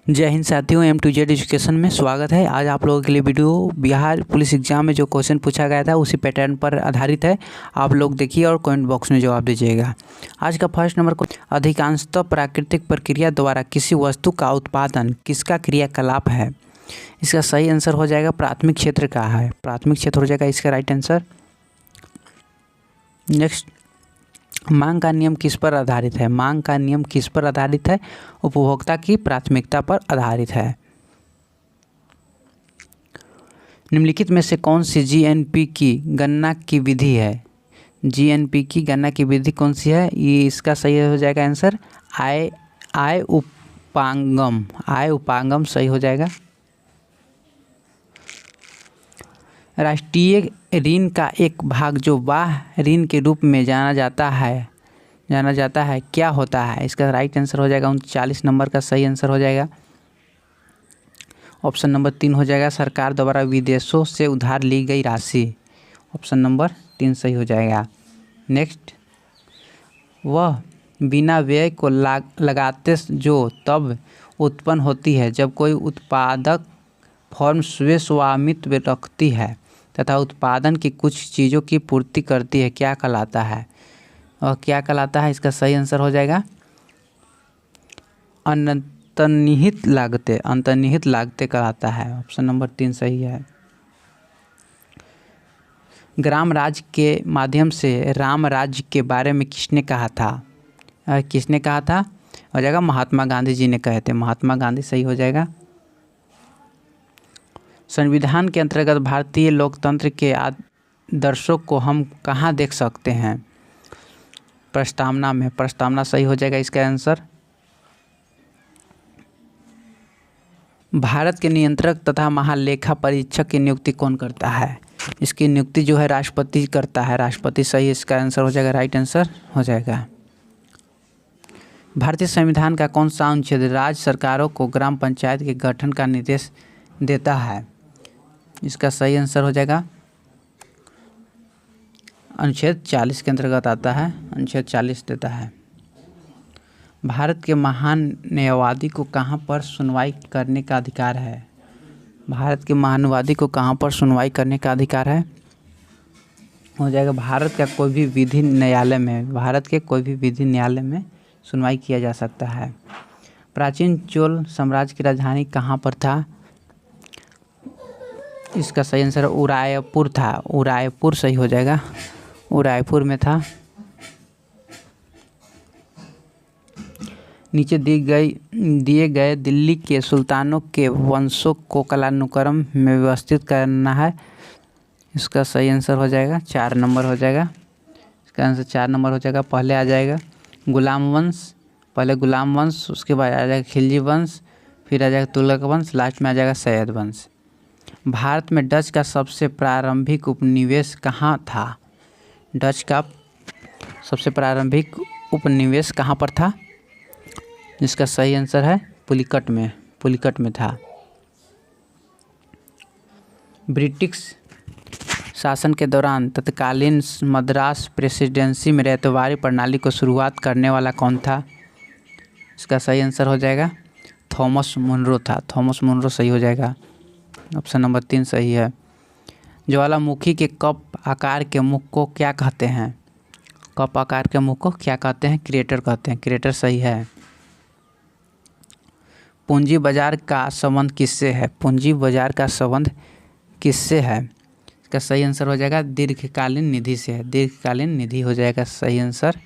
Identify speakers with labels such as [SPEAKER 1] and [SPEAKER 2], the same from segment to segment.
[SPEAKER 1] जय हिंद साथियों, M2Z education में स्वागत है। आज आप लोगों के लिए वीडियो बिहार पुलिस एग्जाम में जो क्वेश्चन पूछा गया था उसी पैटर्न पर आधारित है। आप लोग देखिए और कमेंट बॉक्स में जवाब दीजिएगा। आज का फर्स्ट नंबर को अधिकांशतः प्राकृतिक प्रक्रिया द्वारा किसी वस्तु का उत्पादन किसका क्रियाकलाप है। इसका सही आंसर हो जाएगा प्राथमिक क्षेत्र का है। प्राथमिक क्षेत्र हो जाएगा इसका राइट आंसर। नेक्स्ट, मांग का नियम किस पर आधारित है। मांग का नियम किस पर आधारित है। उपभोक्ता की प्राथमिकता पर आधारित है। निम्नलिखित में से कौन सी जीएनपी की गणना की विधि है। जीएनपी की गणना की विधि कौन सी है। ये इसका सही हो जाएगा आंसर आय उपांगम। आय उपांगम सही हो जाएगा। राष्ट्रीय ऋण का एक भाग जो बाह्य ऋण के रूप में जाना जाता है क्या होता है। इसका राइट आंसर हो जाएगा 39 नंबर का सही आंसर हो जाएगा। ऑप्शन नंबर 3 हो जाएगा सरकार द्वारा विदेशों से उधार ली गई राशि। ऑप्शन नंबर 3 सही हो जाएगा। नेक्स्ट, वह बिना व्यय को लगाते जो तब उत्पन्न होती है जब कोई उत्पादक फर्म स्वे स्वामित्व रखती है तथा उत्पादन की कुछ चीज़ों की पूर्ति करती है, क्या कहलाता है। और क्या कहलाता है, इसका सही आंसर हो जाएगा अंतर्निहित लागतें। अंतर्निहित लागतें कहलाता है। ऑप्शन नंबर 3 सही है। ग्राम राज्य के माध्यम से राम राज्य के बारे में किसने कहा था। किसने कहा था हो जाएगा महात्मा गांधी जी ने कहे थे। महात्मा गांधी सही हो जाएगा। संविधान के अंतर्गत भारतीय लोकतंत्र के आदर्शों को हम कहाँ देख सकते हैं। प्रस्तावना में। प्रस्तावना सही हो जाएगा इसका आंसर। भारत के नियंत्रक तथा महालेखा परीक्षक की नियुक्ति कौन करता है। इसकी नियुक्ति जो है राष्ट्रपति करता है। राष्ट्रपति सही इसका आंसर हो जाएगा। राइट आंसर हो जाएगा। भारतीय संविधान का कौन सा अनुच्छेद राज्य सरकारों को ग्राम पंचायत के गठन का निर्देश देता है। इसका सही आंसर हो जाएगा अनुच्छेद 40 के अंतर्गत आता है। अनुच्छेद 40 देता है। भारत के महान न्यायवादी को कहाँ पर सुनवाई करने का अधिकार है। भारत के महानवादी को कहाँ पर सुनवाई करने का अधिकार है। हो जाएगा भारत का कोई भी विधि न्यायालय में। भारत के कोई भी विधि न्यायालय में सुनवाई किया जा सकता है। प्राचीन चोल साम्राज्य की राजधानी कहाँ पर था। इसका सही आंसर उदयपुर था। उदयपुर सही हो जाएगा। उदयपुर में था। नीचे दिए गए दिल्ली के सुल्तानों के वंशों को कालानुक्रम में व्यवस्थित करना है। इसका सही आंसर हो जाएगा 4 नंबर हो जाएगा। इसका आंसर 4 नंबर हो जाएगा। पहले आ जाएगा गुलाम वंश। पहले गुलाम वंश, उसके बाद आ जाएगा खिलजी वंश, फिर आ जाएगा तुगलक वंश, लास्ट में आ जाएगा सैयद वंश। भारत में डच का सबसे प्रारंभिक उपनिवेश कहाँ था। डच का सबसे प्रारंभिक उपनिवेश कहाँ पर था। इसका सही आंसर है पुलिकट में। पुलिकट में था। ब्रिटिश शासन के दौरान तत्कालीन मद्रास प्रेसिडेंसी में रैयतवाड़ी प्रणाली को शुरुआत करने वाला कौन था। इसका सही आंसर हो जाएगा थॉमस मुनरो था। थॉमस मुनरो सही हो जाएगा। ऑप्शन नंबर 3 सही है। ज्वालामुखी के कप आकार के मुख को क्या कहते हैं। कप आकार के मुख को क्या कहते हैं। क्रेटर कहते हैं। क्रेटर सही है। पूंजी बाजार का संबंध किससे है। पूंजी बाजार का संबंध किससे है। इसका सही आंसर हो जाएगा दीर्घकालीन निधि से है। दीर्घकालीन निधि हो जाएगा सही आंसर।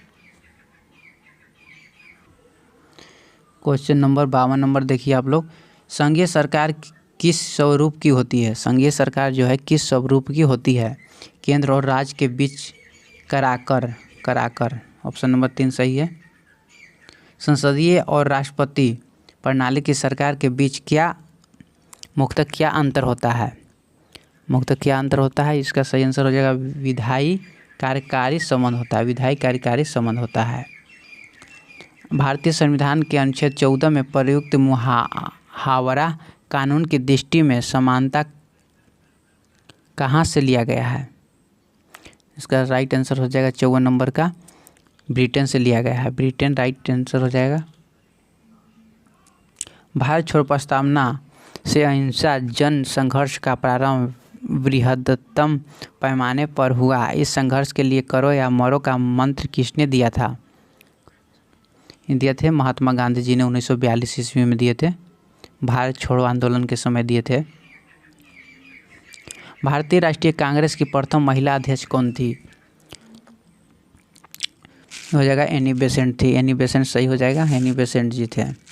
[SPEAKER 1] क्वेश्चन नंबर 52 नंबर देखिए आप लोग। संघीय सरकार किस स्वरूप की होती है। संघीय सरकार जो है किस स्वरूप की होती है। केंद्र और राज्य के बीच कराकर। ऑप्शन नंबर 3 सही है। संसदीय और राष्ट्रपति प्रणाली की सरकार के बीच मुख्यतः क्या अंतर होता है। मुख्यतः क्या अंतर होता है। इसका सही आंसर हो जाएगा विधायी कार्यकारी संबंध होता है। विधायी कार्यकारी संबंध होता है। भारतीय संविधान के अनुच्छेद 14 में प्रयुक्त मुहावरा कानून की दृष्टि में समानता कहाँ से लिया गया है। इसका राइट आंसर हो जाएगा 54 नंबर का ब्रिटेन से लिया गया है। ब्रिटेन राइट आंसर हो जाएगा। भारत छोड़ो प्रस्तावना से अहिंसा जन संघर्ष का प्रारंभ बृहत्तम पैमाने पर हुआ। इस संघर्ष के लिए करो या मरो का मंत्र किसने दिया था? दिए थे महात्मा गांधी जी ने 1942 ईस्वी में दिए थे। भारत छोड़ो आंदोलन के समय दिए थे। भारतीय राष्ट्रीय कांग्रेस की प्रथम महिला अध्यक्ष कौन थी? हो जाएगा एनी बेसेंट थी। एनी बेसेंट सही हो जाएगा, एनी बेसेंट जी थे।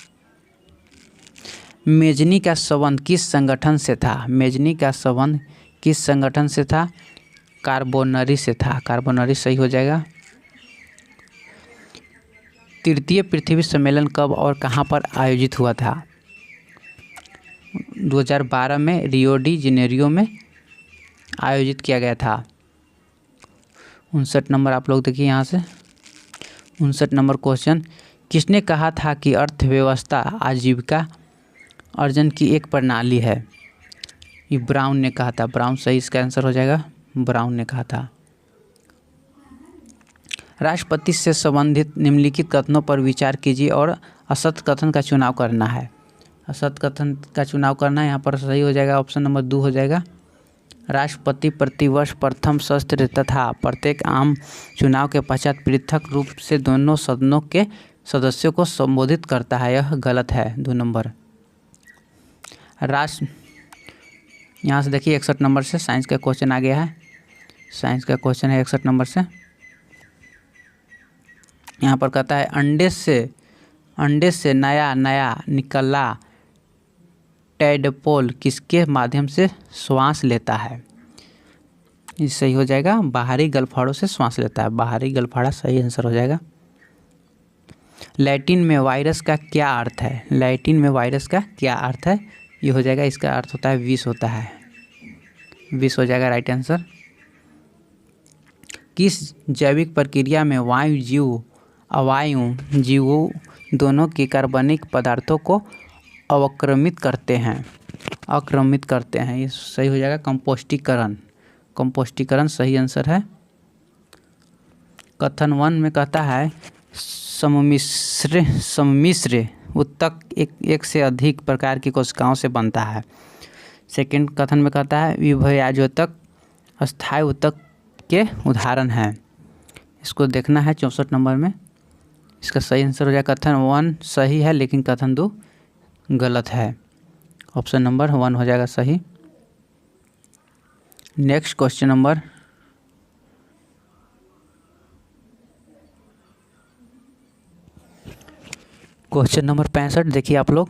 [SPEAKER 1] मेजनी का संबंध किस संगठन से था? मेजनी का संबंध किस संगठन से था? कार्बोनरी से था। कार्बोनरी सही हो जाएगा। तृतीय पृथ्वी सम्मेलन कब और कहाँ पर आयोजित हुआ था? 2012 में रियो डी जेनेरियो में आयोजित किया गया था। 59 नंबर आप लोग देखिए यहाँ से। 59 नंबर क्वेश्चन, किसने कहा था कि अर्थव्यवस्था आजीविका अर्जन की एक प्रणाली है? ये ब्राउन ने कहा था। ब्राउन सही इसका आंसर हो जाएगा। ब्राउन ने कहा था। राष्ट्रपति से संबंधित निम्नलिखित कथनों पर विचार कीजिए और असत्य कथन का चुनाव करना है। असत्य कथन का चुनाव करना है, यहाँ पर सही हो जाएगा। ऑप्शन नंबर 2 हो जाएगा। राष्ट्रपति प्रतिवर्ष प्रथम सत्र तथा प्रत्येक आम चुनाव के पश्चात पृथक रूप से दोनों सदनों के सदस्यों को संबोधित करता है। यह गलत है। 2 नंबर। यहाँ से देखिए 61 नंबर से साइंस का क्वेश्चन आ गया है। साइंस का क्वेश्चन है 61 नंबर से। यहाँ पर कहता है अंडे से नया निकला टैडपोल किसके माध्यम से श्वास लेता है? ये सही हो जाएगा। बाहरी गलफाड़ों से श्वास लेता है। बाहरी गलफाड़ा सही आंसर हो जाएगा। लैटिन में वायरस का क्या अर्थ है? लैटिन में वायरस का क्या अर्थ है? ये हो जाएगा, इसका अर्थ होता है विष होता है। विष हो जाएगा राइट आंसर। किस जैविक प्रक्रिया में अवायु जीवों दोनों की कार्बनिक पदार्थों को अवक्रमित करते हैं? अक्रमित करते हैं। ये सही हो जाएगा कंपोस्टीकरण। कंपोस्टीकरण सही आंसर है। कथन 1 में कहता है सम्मिश्र उत्तक एक से अधिक प्रकार की कोशिकाओं से बनता है। सेकंड कथन में कहता है विभयाजोतक अस्थायी उत्तक के उदाहरण हैं। इसको देखना है 64 नंबर में। इसका सही आंसर हो जाएगा कथन 1 सही है, लेकिन कथन 2 गलत है। ऑप्शन नंबर 1 हो जाएगा सही। Next question number question number 65 देखिए आप लोग।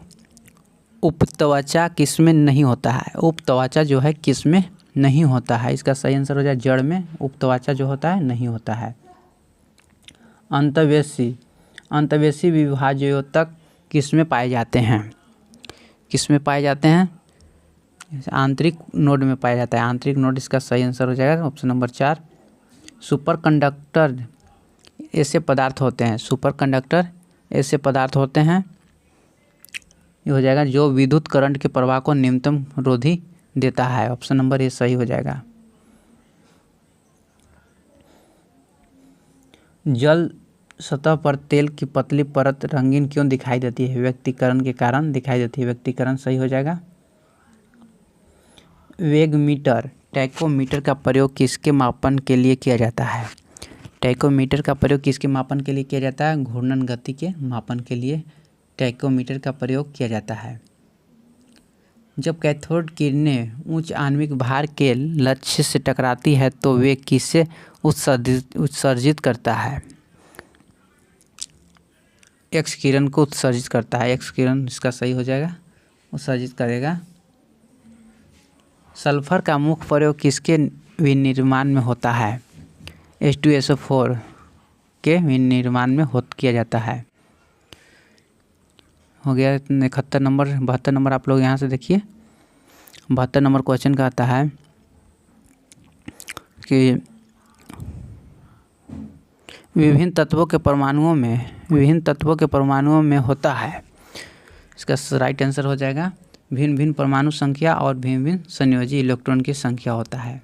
[SPEAKER 1] उपत्वचा किसमें नहीं होता है? उपत्वचा जो है किसमें नहीं होता है? इसका सही आंसर हो जाए जड़ में उपत्वचा जो होता है नहीं होता है। अंतवेशी विभाजयोतक किसमें पाए जाते हैं? किसमें पाए जाते हैं? आंतरिक नोड में पाया जाता है। आंतरिक नोड इसका सही आंसर हो जाएगा ऑप्शन नंबर 4। सुपर कंडक्टर ऐसे पदार्थ होते हैं। सुपर कंडक्टर ऐसे पदार्थ होते हैं, ये हो जाएगा जो विद्युत करंट के प्रवाह को न्यूनतम रोधी देता है। ऑप्शन नंबर ए सही हो जाएगा। जल सतह पर तेल की पतली परत रंगीन क्यों दिखाई देती है? व्यक्तीकरण के कारण दिखाई देती है। व्यक्तीकरण सही हो जाएगा। वेग मीटर टैकोमीटर का प्रयोग किसके मापन के लिए किया जाता है? टैकोमीटर का प्रयोग किसके मापन के लिए किया जाता है? घूर्णन गति के मापन के लिए टैकोमीटर का प्रयोग किया जाता है। जब कैथोड किरणें उच्च आणविक भार के लक्ष्य से टकराती है तो वे किसे उत्सर्जित करता है? एक्स किरण को उत्सर्जित करता है। एक्स किरण इसका सही हो जाएगा, उत्सर्जित करेगा। सल्फर का मुख्य प्रयोग किसके विनिर्माण में होता है? H2SO4 के विनिर्माण में किया जाता है। हो गया 71 नंबर। 72 नंबर आप लोग यहाँ से देखिए। 72 नंबर क्वेश्चन का आता है कि विभिन्न तत्वों के परमाणुओं में होता है। इसका राइट आंसर हो जाएगा भिन्न भिन्न परमाणु संख्या और भिन्न भिन्न संयोजी इलेक्ट्रॉन की संख्या होता है।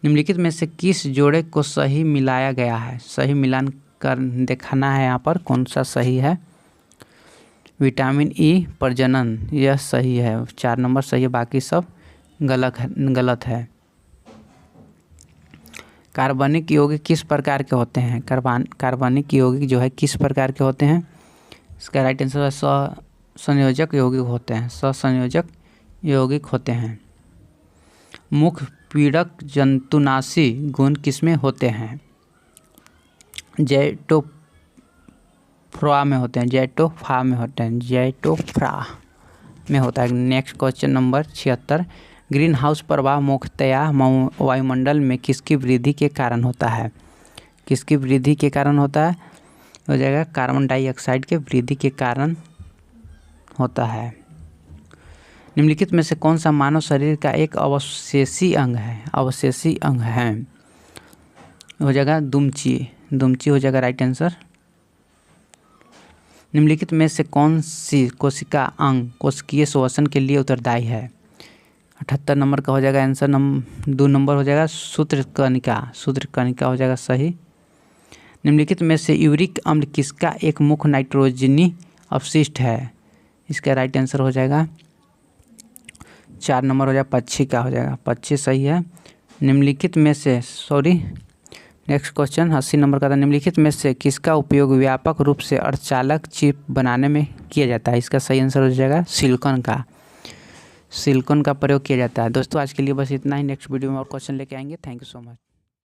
[SPEAKER 1] निम्नलिखित में से किस जोड़े को सही मिलाया गया है? सही मिलान कर दिखाना है यहाँ पर कौन सा सही है। विटामिन ई प्रजनन, यह सही है, 4 नंबर सही है, बाकी सब गलत है। कार्बनिक यौगिक किस प्रकार के होते हैं? कार्बनिक यौगिक जो है किस प्रकार के होते हैं? इसका राइट आंसर है सहसंयोजक यौगिक होते हैं, सहसंयोजक यौगिक होते हैं। मुख्य पीड़क जंतुनाशी गुण किसमें होते हैं? जैटोफा में होते हैं, जैटोफा में होते हैं, जैटोफा में होता है। Next question number 76, green house प्रभाव मुख्यतया वायुमंडल में किसकी वृद्धि के कारण होता है? किसकी वृद्धि के कारण होता है? हो जाएगा कार्बन डाइऑक्साइड के वृद्धि के कारण होता है। निम्नलिखित में से कौन सा मानव शरीर का एक अवशेषी अंग है? अवशेषी अंग है, हो जाएगा दुमची, दुमची हो जाएगा राइट आंसर। निम्नलिखित में से कौन सी कोशिका अंग कोशिकीय श्वसन के लिए उत्तरदायी है? 78 नंबर का हो जाएगा आंसर। 2 नंबर हो जाएगा सूत्रकणिका, सूत्रकणिका हो जाएगा सही। निम्नलिखित में से यूरिक अम्ल किसका एक मुख्य नाइट्रोजनी अपशिष्ट है? इसका राइट आंसर हो जाएगा 4 नंबर हो जाएगा पक्षी का, हो जाएगा पक्षी सही है। निम्नलिखित में से नेक्स्ट क्वेश्चन 80 नंबर का था। निम्नलिखित में से किसका उपयोग व्यापक रूप से अर्धचालक चिप बनाने में किया जाता है? इसका सही आंसर हो जाएगा सिलिकॉन का, सिलिकॉन का प्रयोग किया जाता है। दोस्तों आज के लिए बस इतना ही, नेक्स्ट वीडियो में और क्वेश्चन लेके आएंगे। Thank you so much.